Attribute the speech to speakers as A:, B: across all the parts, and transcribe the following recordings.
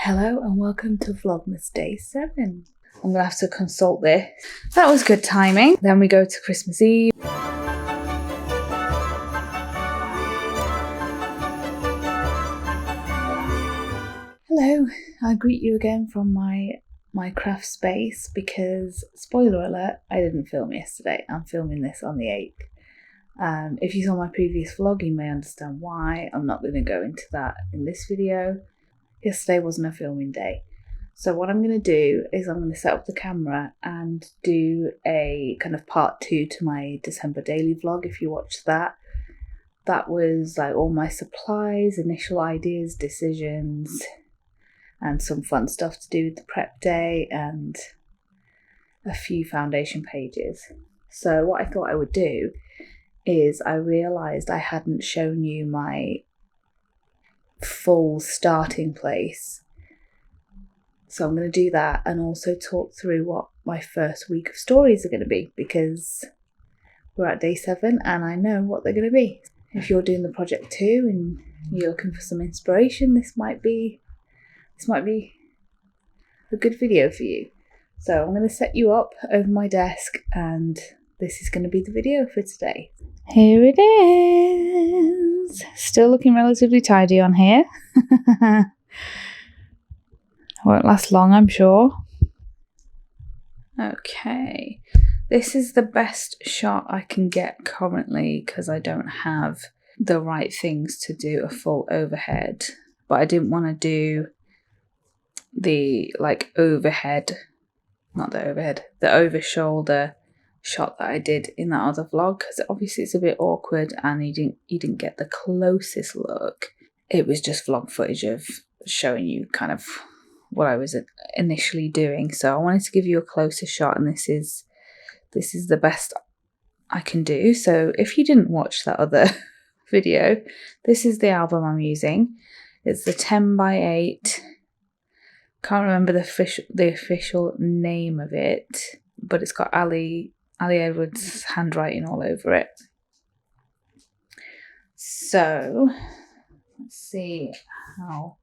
A: Hello and welcome to Vlogmas Day 7. I'm going to have to consult this. That was good timing. Then we go to Christmas Eve. Hello, I greet you again from my craft space because, spoiler alert, I didn't film yesterday. I'm filming this on the 8th. If you saw my previous vlog, you may understand why. I'm not going to go into that in this video. Yesterday wasn't a filming day. So what I'm going to do is I'm going to set up the camera and do a kind of part 2 to my December daily vlog. If you watched that, that was like all my supplies, initial ideas, decisions, and some fun stuff to do with the prep day and a few foundation pages. So what I thought I would do is I realised I hadn't shown you my full starting place. So I'm going to do that and also talk through what my first week of stories are going to be, because we're at day 7 and I know what they're going to be. If you're doing the project too and you're looking for some inspiration, this might be a good video for you. So I'm going to set you up over my desk and this is going to be the video for today. Here it is. Still looking relatively tidy on here. Won't last long, I'm sure. Okay, this is the best shot I can get currently because I don't have the right things to do a full overhead, but I didn't want to do the the over shoulder shot that I did in that other vlog, because obviously it's a bit awkward and you didn't get the closest look. It was just vlog footage of showing you kind of what I was initially doing. So I wanted to give you a closer shot, and this is the best I can do. So if you didn't watch that other video, this is the album I'm using. It's the 10x8. Can't remember the official name of it, but it's got Ali Edwards' handwriting all over it. So let's see how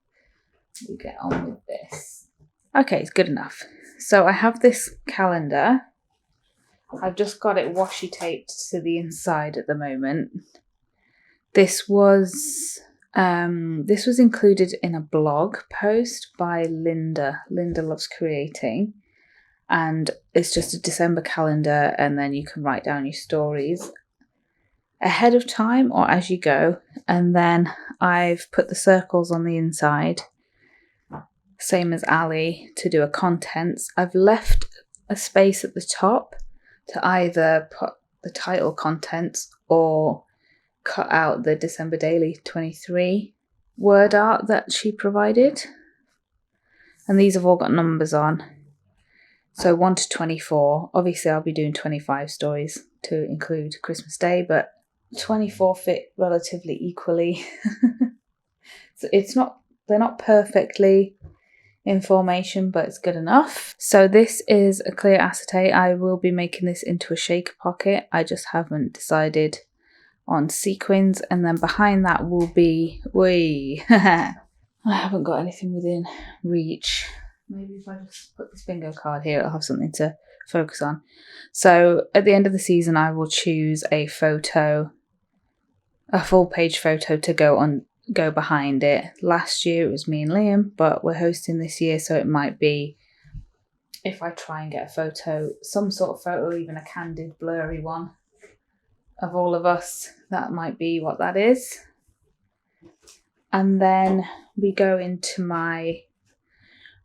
A: we get on with this. Okay, it's good enough. So I have this calendar. I've just got it washi taped to the inside at the moment. This was included in a blog post by Linda. Linda Loves Creating. And it's just a December calendar, and then you can write down your stories ahead of time or as you go. And then I've put the circles on the inside, same as Ali, to do a contents. I've left a space at the top to either put the title contents or cut out the December Daily 23 word art that she provided. And these have all got numbers on. So 1 to 24. Obviously I'll be doing 25 stories to include Christmas Day, but 24 fit relatively equally. So they're not perfectly in formation, but it's good enough. So this is a clear acetate. I will be making this into a shaker pocket. I just haven't decided on sequins. And then behind that will be, I haven't got anything within reach. Maybe if I just put this bingo card here, I'll have something to focus on. So at the end of the season, I will choose a photo, a full page photo to go behind it. Last year it was me and Liam, but we're hosting this year, so it might be, if I try and get a photo, some sort of photo, even a candid blurry one of all of us, that might be what that is. And then we go into my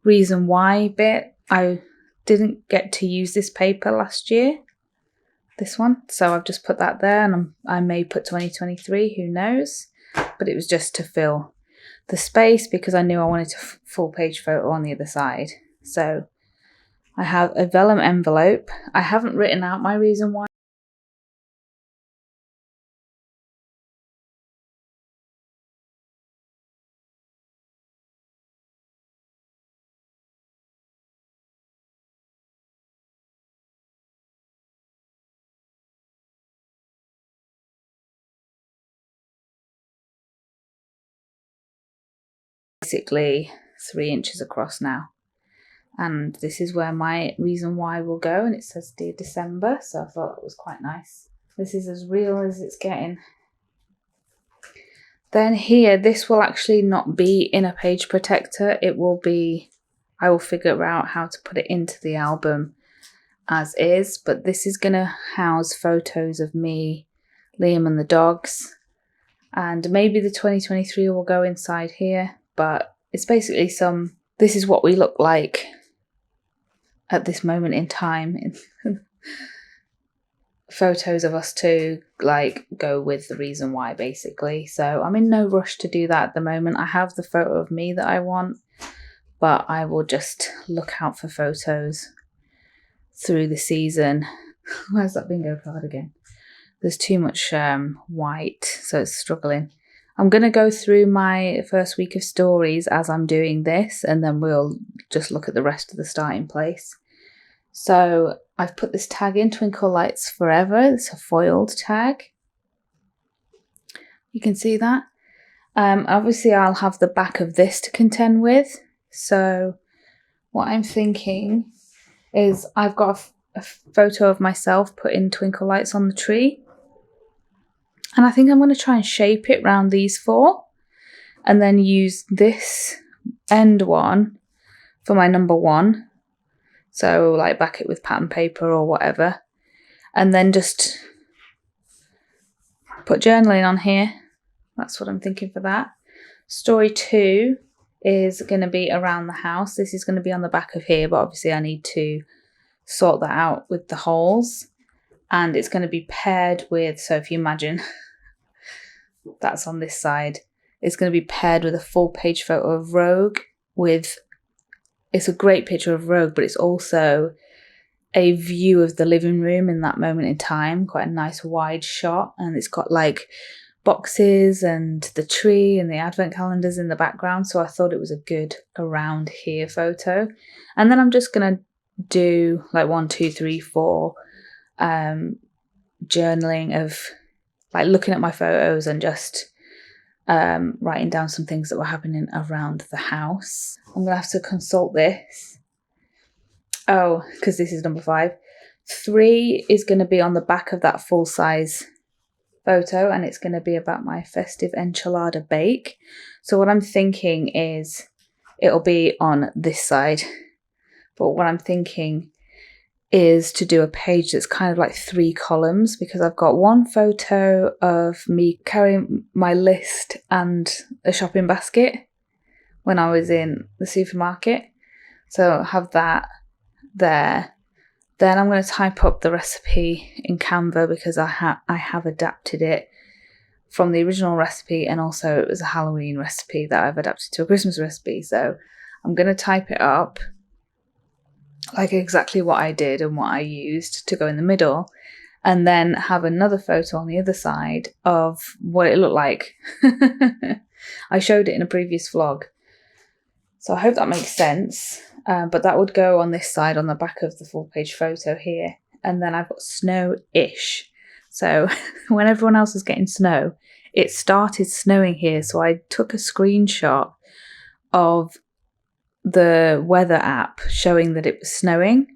A: reason why bit. I didn't get to use this paper last year, this one, so I've just put that there, and I may put 2023, who knows, but it was just to fill the space because I knew I wanted a full page photo on the other side. So I have a vellum envelope. I haven't written out my reason why. Basically, 3 inches across now. And this is where my reason why will go, and it says Dear December, so I thought that was quite nice. This is as real as it's getting. Then here, this will actually not be in a page protector. It will be, I will figure out how to put it into the album as is, but this is going to house photos of me, Liam and the dogs, and maybe the 2023 will go inside here, but it's basically this is what we look like at this moment in time. Photos of us two like go with the reason why, basically. So I'm in no rush to do that at the moment. I have the photo of me that I want, but I will just look out for photos through the season. Where's that bingo card again? There's too much white, so it's struggling. I'm going to go through my first week of stories as I'm doing this, and then we'll just look at the rest of the starting place. So I've put this tag in, Twinkle Lights Forever. It's a foiled tag. You can see that. Obviously, I'll have the back of this to contend with. So what I'm thinking is I've got a photo of myself putting twinkle lights on the tree. And I think I'm going to try and shape it around these 4. And then use this end one for my number 1. So like back it with pattern paper or whatever. And then just put journaling on here. That's what I'm thinking for that. Story 2 is going to be around the house. This is going to be on the back of here, but obviously I need to sort that out with the holes. And it's going to be paired with, so if you imagine that's on this side, it's going to be paired with a full page photo of Rogue with, it's a great picture of Rogue, but it's also a view of the living room in that moment in time, quite a nice wide shot, and it's got like boxes and the tree and the advent calendars in the background, so I thought it was a good around here photo. And then I'm just going to do like 1, 2, 3, 4 journaling of like looking at my photos and just writing down some things that were happening around the house. I'm gonna have to consult this. Oh, because this is number 5. 3 is going to be on the back of that full size photo, and it's going to be about my festive enchilada bake. So what I'm thinking is it'll be on this side, but what I'm thinking is to do a page that's kind of like 3 columns, because I've got 1 photo of me carrying my list and a shopping basket when I was in the supermarket. So I'll have that there. Then I'm going to type up the recipe in Canva, because I have adapted it from the original recipe, and also it was a Halloween recipe that I've adapted to a Christmas recipe. So I'm going to type it up like exactly what I did and what I used to go in the middle, and then have another photo on the other side of what it looked like. I showed it in a previous vlog, so I hope that makes sense. But that would go on this side on the back of the full page photo here. And then I've got snow-ish. So when everyone else was getting snow, it started snowing here. So I took a screenshot of the weather app showing that it was snowing.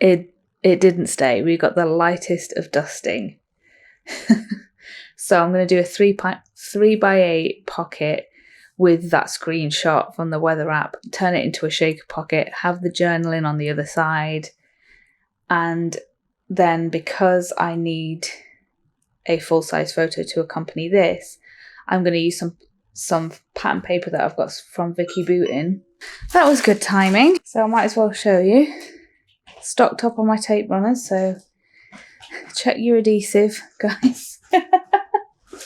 A: It didn't stay. We got the lightest of dusting. So I'm going to do a 3x8 pocket with that screenshot from the weather app, turn it into a shaker pocket, have the journaling on the other side. And then because I need a full-size photo to accompany this, I'm going to use some pattern paper that I've got from Vicky Bootin. That was good timing, so I might as well show you. Stocked up on my tape runners, so check your adhesive, guys.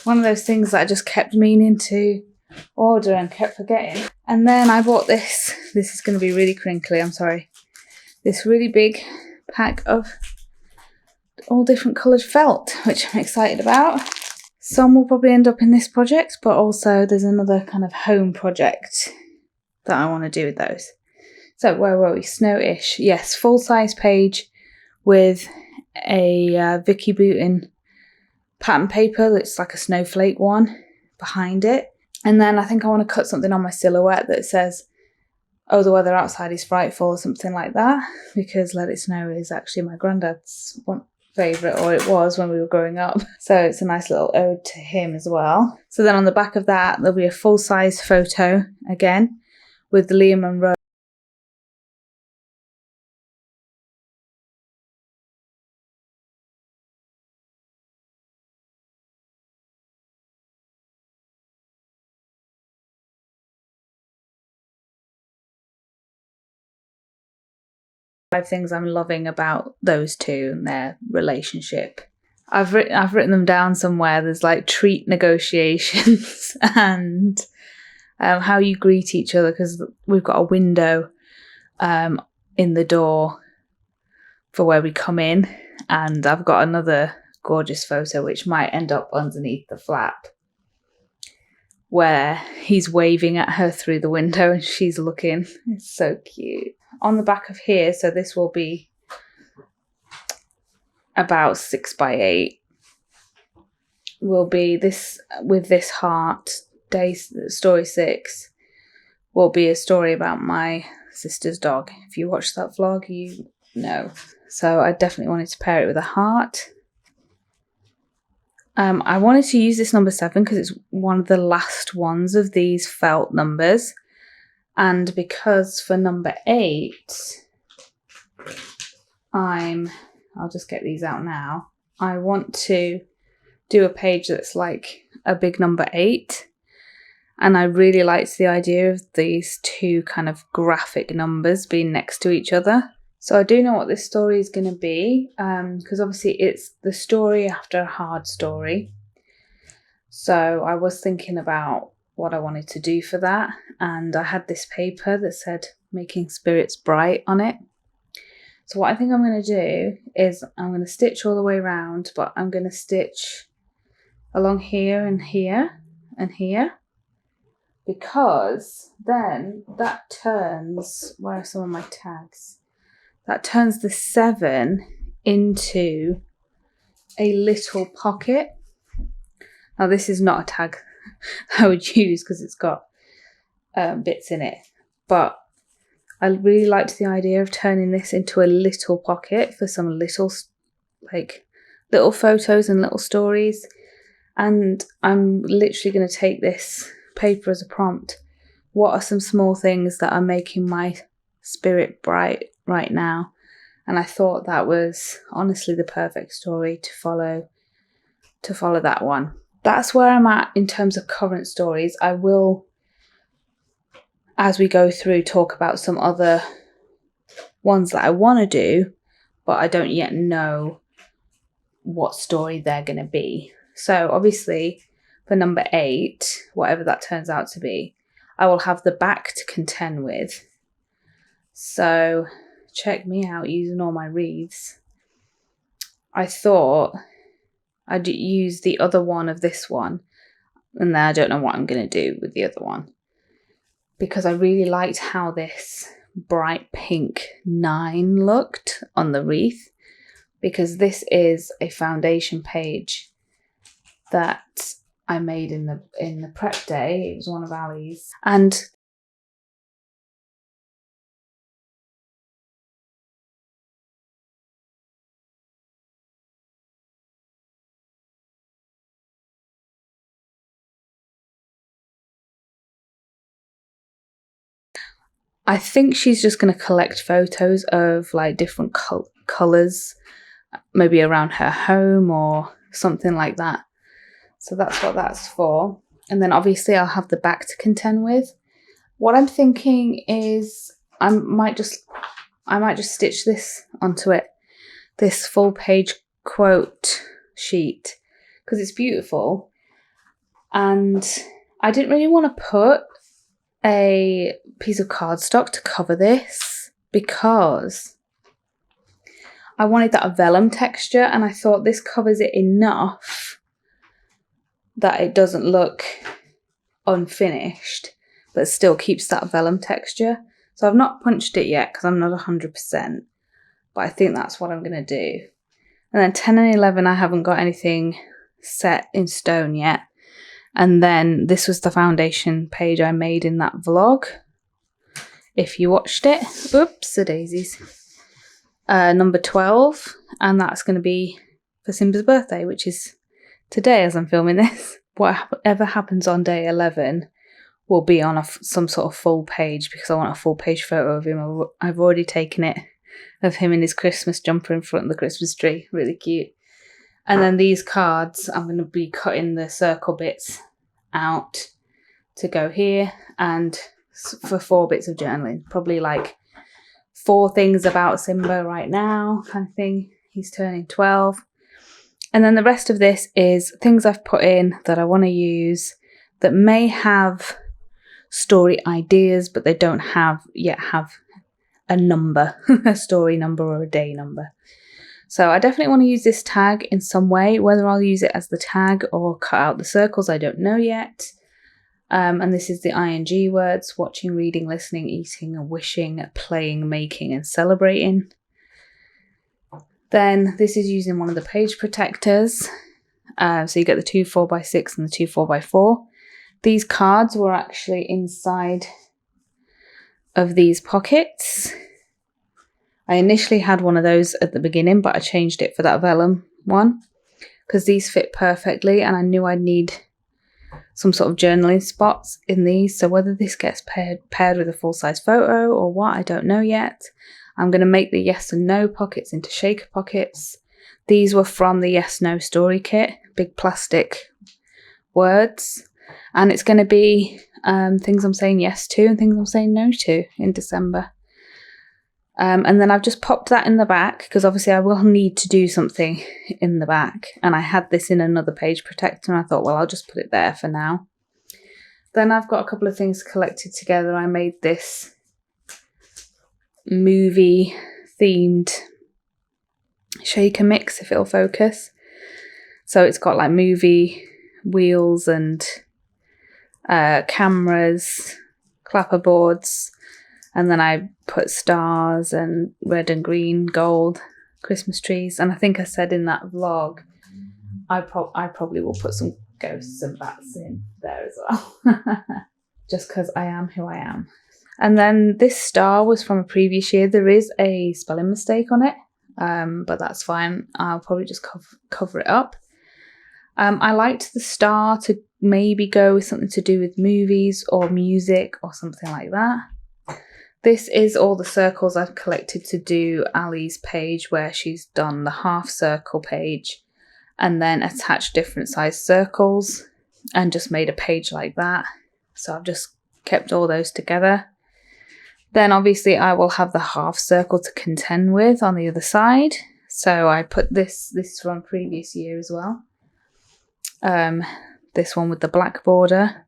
A: One of those things that I just kept meaning to order and kept forgetting. And then I bought this. This is going to be really crinkly, I'm sorry. This really big pack of all different coloured felt, which I'm excited about. Some will probably end up in this project, but also there's another kind of home project that I want to do with those. So where were we? Snow-ish. Yes, full-size page with a Vicky Bootin pattern paper that's like a snowflake one behind it. And then I think I want to cut something on my silhouette that says, "Oh, the weather outside is frightful," or something like that, because Let It Snow is actually my granddad's one favourite, or it was when we were growing up. So it's a nice little ode to him as well. So then on the back of that, there'll be a full-size photo again with Liam Monroe. Five things I'm loving about those two and their relationship. I've written them down somewhere. There's like treat negotiations and how you greet each other, because we've got a window in the door for where we come in, and I've got another gorgeous photo which might end up underneath the flap where he's waving at her through the window and she's looking. It's so cute. On the back of here, so this will be about 6 by 8, will be this with this heart. Story 6 will be a story about my sister's dog. If you watch that vlog, you know. So I definitely wanted to pair it with a heart. I wanted to use this number 7 because it's one of the last ones of these felt numbers. And because for number 8, I'll just get these out now. I want to do a page that's like a big number 8. And I really liked the idea of these two kind of graphic numbers being next to each other. So I do know what this story is going to be, because obviously it's the story after a hard story. So I was thinking about what I wanted to do for that, and I had this paper that said "Making Spirits Bright" on it. So what I think I'm going to do is I'm going to stitch all the way around, but I'm going to stitch along here and here and here, because then that turns, where are some of my tags? That turns the 7 into a little pocket. Now this is not a tag I would use because it's got bits in it, but I really liked the idea of turning this into a little pocket for some little photos and little stories. And I'm literally going to take this paper as a prompt. What are some small things that are making my spirit bright right now? And I thought that was honestly the perfect story to follow that one. That's where I'm at in terms of current stories. I will, as we go through, talk about some other ones that I want to do, but I don't yet know what story they're going to be. So obviously for number 8, whatever that turns out to be, I will have the back to contend with. So check me out using all my wreaths. I thought I'd use the other one of this one, and then I don't know what I'm going to do with the other one, because I really liked how this bright pink 9 looked on the wreath, because this is a foundation page that I made in the prep day. It was one of Ali's, and I think she's just going to collect photos of like different colours, maybe around her home or something like that. So that's what that's for. And then obviously I'll have the back to contend with. What I'm thinking is I might just stitch this onto it, this full page quote sheet, because it's beautiful. And I didn't really want to put a piece of cardstock to cover this because I wanted that vellum texture, and I thought this covers it enough that it doesn't look unfinished but still keeps that vellum texture. So I've not punched it yet because I'm not 100%, but I think that's what I'm going to do. And then 10 and 11 I haven't got anything set in stone yet, And then this was the foundation page I made in that vlog, if you watched it. Oops, the daisies. Number 12, and that's going to be for Simba's birthday, which is today as I'm filming this. Whatever happens on day 11 will be on some sort of full page, because I want a full page photo of him. I've already taken it of him in his Christmas jumper in front of the Christmas tree. Really cute. And then these cards, I'm going to be cutting the circle bits out to go here, and for 4 bits of journaling. Probably like 4 things about Simba right now, kind of thing. He's turning 12. And then the rest of this is things I've put in that I want to use that may have story ideas, but they don't yet have a number, a story number or a day number. So I definitely want to use this tag in some way. Whether I'll use it as the tag or cut out the circles, I don't know yet. And this is the ING words: watching, reading, listening, eating, wishing, playing, making, and celebrating. Then this is using one of the page protectors. So you get the 2 4x6 and the 2 4x4. These cards were actually inside of these pockets. I initially had one of those at the beginning, but I changed it for that vellum one because these fit perfectly, and I knew I'd need some sort of journaling spots in these. So whether this gets paired with a full-size photo or what, I don't know yet. I'm going to make the yes and no pockets into shaker pockets. These were from the yes no story kit, big plastic words, and it's going to be things I'm saying yes to and things I'm saying no to in December. And then I've just popped that in the back because obviously I will need to do something in the back, and I had this in another page protector and I thought, well, I'll just put it there for now. Then I've got a couple of things collected together. I made this movie themed shaker mix, if it'll focus. So it's got like movie wheels and cameras, clapperboards, and then I put stars and red and green, gold, Christmas trees. And I think I said in that vlog, I probably will put some ghosts and bats in there as well. Just because I am who I am. And then this star was from a previous year. There is a spelling mistake on it, but that's fine. I'll probably just cover it up. I liked the star to maybe go with something to do with movies or music or something like that. This is all the circles I've collected to do Ali's page, where she's done the half circle page and then attached different size circles and just made a page like that. So I've just kept all those together. Then obviously I will have the half circle to contend with on the other side. So I put this from previous year as well. This one with the black border,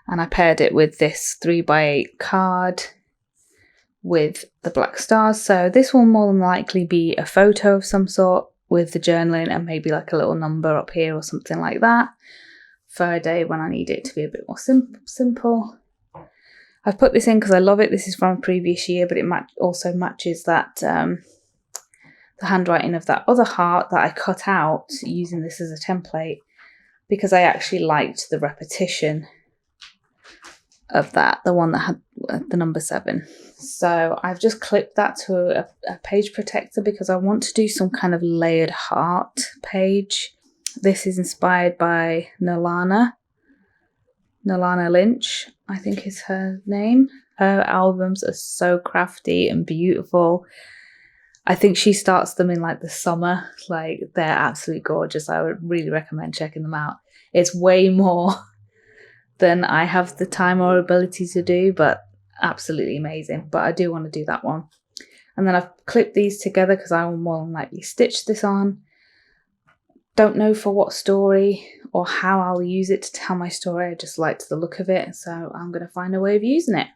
A: and I paired it with this 3x8 card with the black stars. So this will more than likely be a photo of some sort with the journaling and maybe like a little number up here or something like that for a day when I need it to be a bit more simple. I've put this in because I love it. This is from a previous year, but it also matches that the handwriting of that other heart that I cut out using this as a template, because I actually liked the repetition of that, the one that had the number 7. So I've just clipped that to a page protector because I want to do some kind of layered heart page. This is inspired by Nalana Lynch, I think is her name. Her albums are so crafty and beautiful. I think she starts them in like the summer. Like, they're absolutely gorgeous. I would really recommend checking them out. It's way more than I have the time or ability to do, but absolutely amazing. But I do want to do that one. And then I've clipped these together because I will more than likely stitch this on. Don't know for what story or how I'll use it to tell my story. I just liked the look of it, so I'm going to find a way of using it.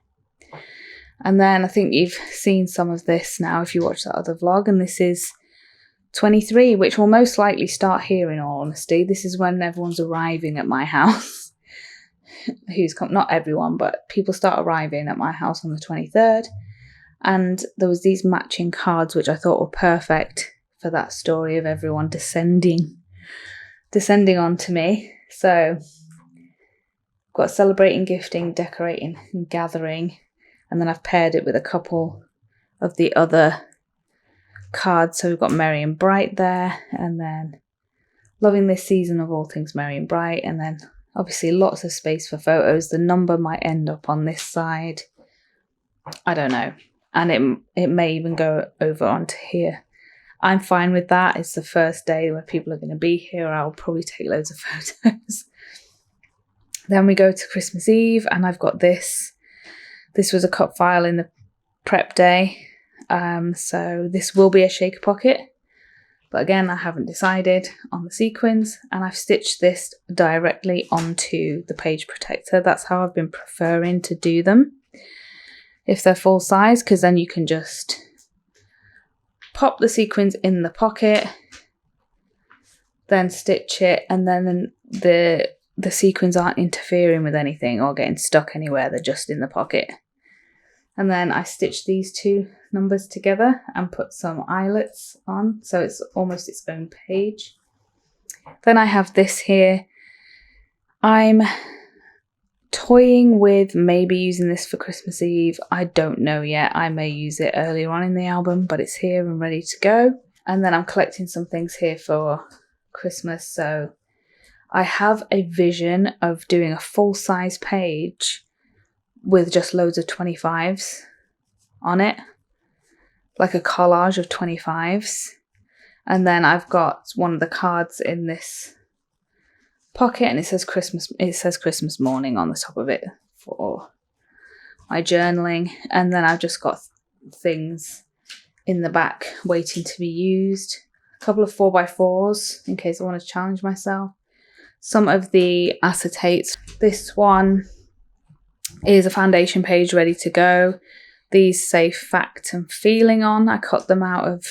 A: And then I think you've seen some of this now if you watch that other vlog, and this is 23, which will most likely start here in all honesty. This is when everyone's arriving at my house. Who's come? Not everyone, but people start arriving at my house on the 23rd. And there was these matching cards which I thought were perfect for that story of everyone descending onto me. So got celebrating, gifting, decorating and gathering. And then I've paired it with a couple of the other cards. So we've got merry and bright there, and then loving this season of all things merry and bright, and then obviously lots of space for photos. The number might end up on this side, I don't know, and it may even go over onto here. I'm fine with that. It's the first day where people are going to be here. I'll probably take loads of photos. Then we go to Christmas Eve, and I've got this was a cut file in the prep day, so this will be a shaker pocket. But again, I haven't decided on the sequins, and I've stitched this directly onto the page protector. That's how I've been preferring to do them, if they're full size, because then you can just pop the sequins in the pocket, then stitch it, and then the sequins aren't interfering with anything or getting stuck anywhere. They're just in the pocket. And then I stitched these two numbers together and put some eyelets on, so it's almost its own page. Then I have this here. I'm toying with maybe using this for Christmas Eve. I don't know yet. I may use it earlier on in the album, but it's here and ready to go. And then I'm collecting some things here for Christmas. So I have a vision of doing a full-size page with just loads of 25s on it, like a collage of 25s. And then I've got one of the cards in this pocket, and it says Christmas morning on the top of it for my journaling. And then I've just got things in the back waiting to be used. A couple of 4x4s in case I want to challenge myself. Some of the acetates. This one is a foundation page ready to go. These say fact and feeling on. I cut them out of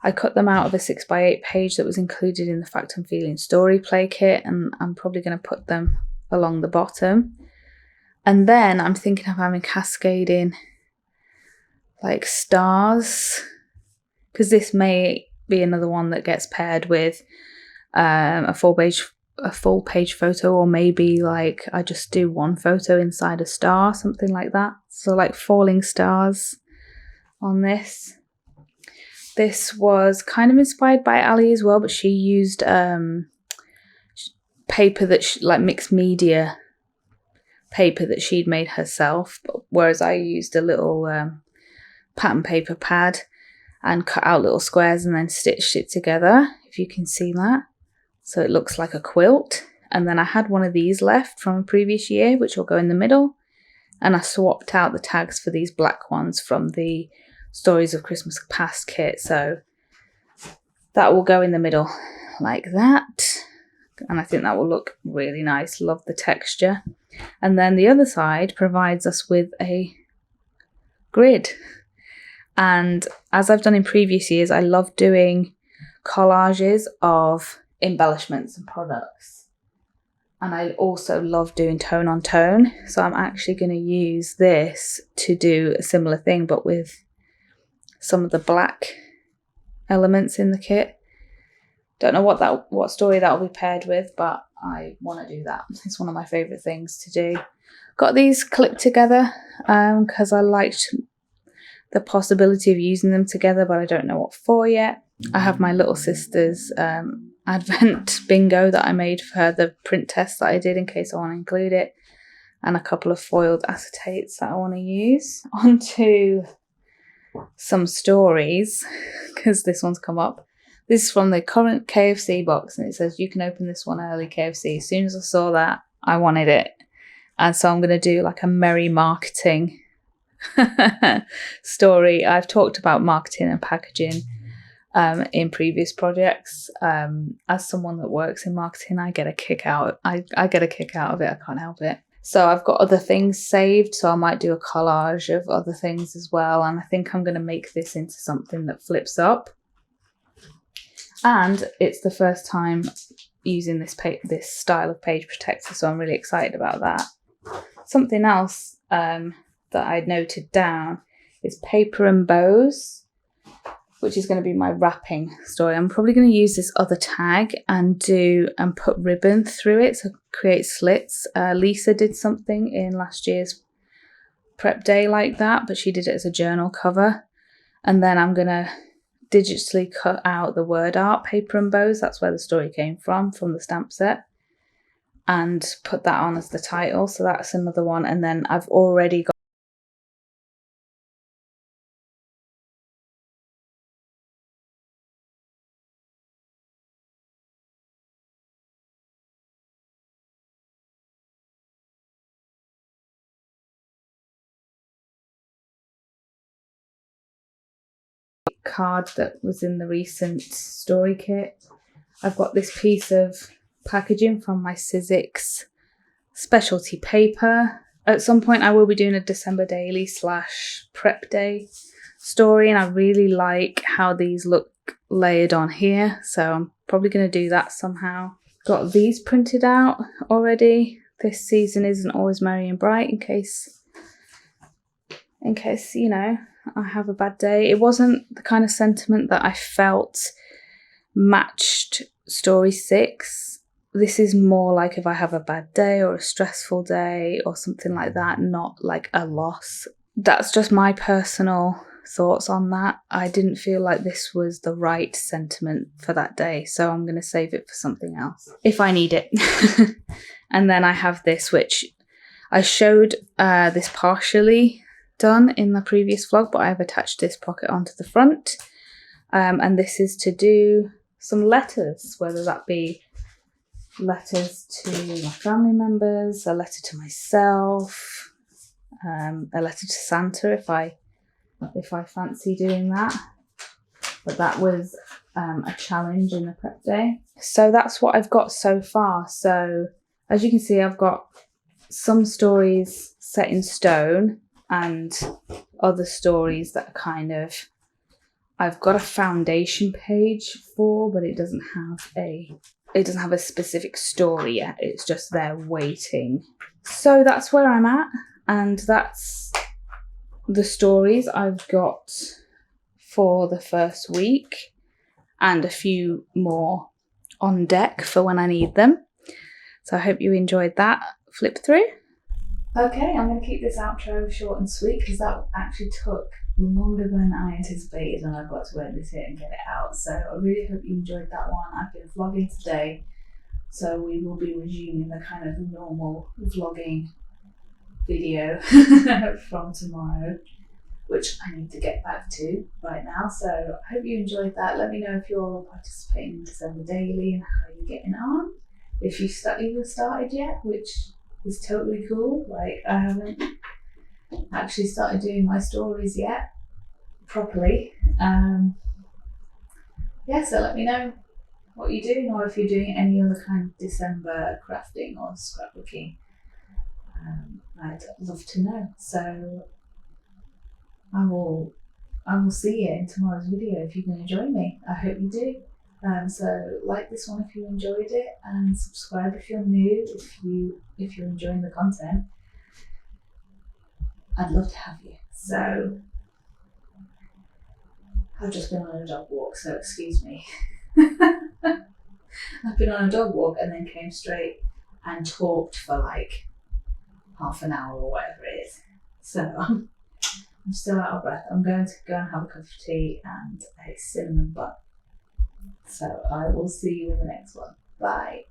A: a 6x8 page that was included in the fact and feeling story play kit, and I'm probably going to put them along the bottom. And then I'm thinking of having cascading like stars, because this may be another one that gets paired with a full page photo, or maybe like I just do one photo inside a star, something like that. So like falling stars on this. This was kind of inspired by Ali as well, but she used paper that like mixed media paper that she'd made herself, whereas I used a little pattern paper pad and cut out little squares and then stitched it together, if you can see that. So it looks like a quilt. And then I had one of these left from a previous year, which will go in the middle. And I swapped out the tags for these black ones from the Stories of Christmas Past kit. So that will go in the middle like that. And I think that will look really nice. Love the texture. And then the other side provides us with a grid. And as I've done in previous years, I love doing collages of embellishments and products, and I also love doing tone on tone, so I'm actually going to use this to do a similar thing but with some of the black elements in the kit. Don't know what story that will be paired with, but I want to do that. It's one of my favorite things to do. Got these clipped together because I liked the possibility of using them together, but I don't know what for yet. I have my little sister's Advent bingo that I made for her, the print test that I did in case I want to include it, and a couple of foiled acetates that I want to use. Onto some stories, because this one's come up. This is from the current KFC box, and it says you can open this one early, KFC. As soon as I saw that, I wanted it, and so I'm going to do like a merry marketing story. I've talked about marketing and packaging in previous projects. As someone that works in marketing, I get a kick out. I get a kick out of it. I can't help it. So I've got other things saved, so I might do a collage of other things as well. And I think I'm going to make this into something that flips up. And it's the first time using this style of page protector, so I'm really excited about that. Something else that I'd noted down is paper and bows. which is going to be my wrapping story. I'm probably going to use this other tag and put ribbon through it to create slits. Lisa did something in last year's prep day like that, but she did it as a journal cover. And then I'm going to digitally cut out the word art paper and bows. That's where the story came from the stamp set. And put that on as the title. So that's another one. And then I've already got a card that was in the recent story kit. I've got this piece of packaging from my Sizzix specialty paper. At some point I will be doing a December daily / prep day story, and I really like how these look layered on here, so I'm probably going to do that somehow. Got these printed out already. This season isn't always merry and bright, in case you know, I have a bad day. It wasn't the kind of sentiment that I felt matched story 6. This is more like if I have a bad day or a stressful day or something like that, not like a loss. That's just my personal thoughts on that. I didn't feel like this was the right sentiment for that day, so I'm going to save it for something else if I need it. And then I have this, which I showed this partially done in the previous vlog, but I've attached this pocket onto the front, and this is to do some letters, whether that be letters to my family members, a letter to myself, a letter to Santa if I fancy doing that. But that was a challenge in the prep day. So that's what I've got so far. So as you can see, I've got some stories set in stone and other stories that are kind of, I've got a foundation page for, but it doesn't have a specific story yet. It's just there waiting. So that's where I'm at, and that's the stories I've got for the first week, and a few more on deck for when I need them. So I hope you enjoyed that flip through. Okay, I'm going to keep this outro short and sweet because that actually took longer than I anticipated, and I've got to edit it and get it out. So I really hope you enjoyed that one. I've been vlogging today, so we will be resuming the kind of normal vlogging video from tomorrow, which I need to get back to right now. So I hope you enjoyed that. Let me know if you're participating in December Daily and how you're getting on. If you've even started yet, which is totally cool. Like, I haven't actually started doing my stories yet properly. Yeah, so let me know what you're doing, or if you're doing any other kind of December crafting or scrapbooking. I'd love to know. So I will see you in tomorrow's video if you're going to join me. I hope you do. So like this one if you enjoyed it, and subscribe if you're new, if you're enjoying the content. I'd love to have you. So I've just been on a dog walk, so excuse me. I've been on a dog walk and then came straight and talked for like half an hour or whatever it is. So I'm still out of breath. I'm going to go and have a cup of tea and a cinnamon bun. So I will see you in the next one. Bye.